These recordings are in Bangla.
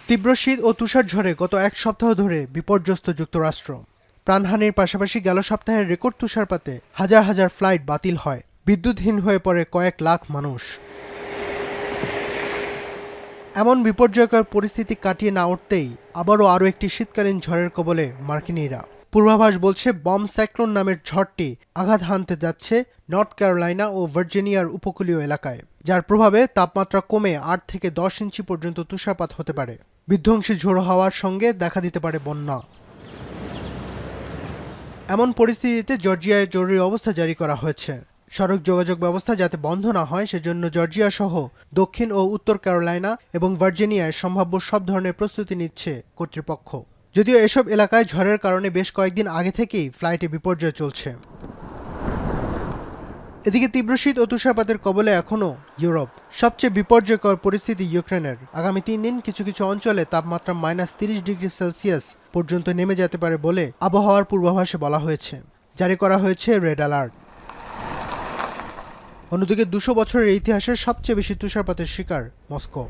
তীব্র শীত ও তুষারঝড়ে গত এক সপ্তাহ ধরে বিপর্যস্ত যুক্তরাষ্ট্র। প্রাণহানির পাশাপাশি গেল সপ্তাহের রেকর্ড তুষারপাতে হাজার হাজার ফ্লাইট বাতিল হয়, বিদ্যুৎহীন হয়ে পড়ে কয়েক লাখ মানুষ। এমন বিপর্যয়কর পরিস্থিতি কাটিয়ে না উঠতেই আরও একটি শীতকালীন ঝড়ের কবলে মার্কিনিরা। পূর্বাভাস বলছে বম সাইক্লোন নামের ঝড়টি আঘাত হানতে যাচ্ছে নর্থ ক্যারোলাইনা ও ভার্জিনিয়ার উপকূলীয় এলাকায়, যার প্রভাবে তাপমাত্রা কমে ৮ থেকে ১০ ইঞ্চি পর্যন্ত তুষারপাত হতে পারে। বিধ্বংসী ঝোড়ো হাওয়ার সঙ্গে দেখা দিতে পারে বন্যা। এমন পরিস্থিতিতে জর্জিয়ায় জরুরি অবস্থা জারি করা হয়েছে। সড়ক যোগাযোগ ব্যবস্থা যাতে বন্ধ না হয় সেজন্য জর্জিয়া সহ দক্ষিণ ও উত্তর ক্যারোলাইনা এবং ভার্জিনিয়ায় সম্ভাব্য সব ধরনের প্রস্তুতি নিচ্ছে কর্তৃপক্ষ। যদিও এসব এলাকায় ঝড়ের কারণে বেশ কয়েকদিন আগে থেকেই ফ্লাইটে বিপর্যয় চলছে। এদিকে তীব্র শীত ও তুষারপাতের কবলে এখনও ইউরোপ। সবচেয়ে বিপর্যয়কর পরিস্থিতি ইউক্রেনের। আগামী ৩ দিন কিছু কিছু অঞ্চলে তাপমাত্রা -30°C পর্যন্ত নেমে যেতে পারে বলে আবহাওয়ার পূর্বাভাসে বলা হয়েছে। জারি করা হয়েছে রেড অ্যালার্ট। অন্যদিকে ২০০ বছরের ইতিহাসের সবচেয়ে বেশি তুষারপাতের শিকার মস্কো।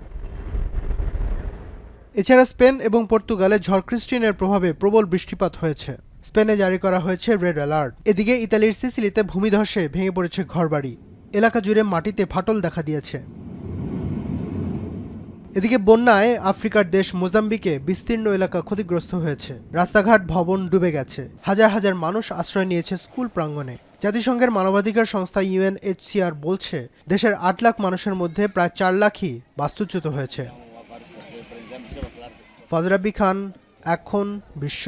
এছাড়া স্পেন এবং পর্তুগালে ঝড় ক্রিস্টিনের প্রভাবে প্রবল বৃষ্টিপাত হয়েছে। স্পেনে জারি করা হয়েছে রেড অ্যালার্ট। এদিকে ইতালির সিসিলিতে ভূমিধসে ভেঙে পড়েছে ঘরবাড়ি, এলাকা জুড়ে মাটিতে ফাটল দেখা দিয়েছে। এদিকে বন্যায় আফ্রিকার দেশ মোজাম্বিকে বিস্তীর্ণ এলাকা ক্ষতিগ্রস্ত হয়েছে। রাস্তাঘাট, ভবন ডুবে গেছে। হাজার হাজার মানুষ আশ্রয় নিয়েছে স্কুল প্রাঙ্গণে। জাতিসংঘের মানবাধিকার সংস্থা UNHCR বলছে, দেশের ৮ লাখ মানুষের মধ্যে প্রায় ৪ লাখই বাস্তুচ্যুত হয়েছে। ফজরাব্বি খান, এখন বিশ্ব।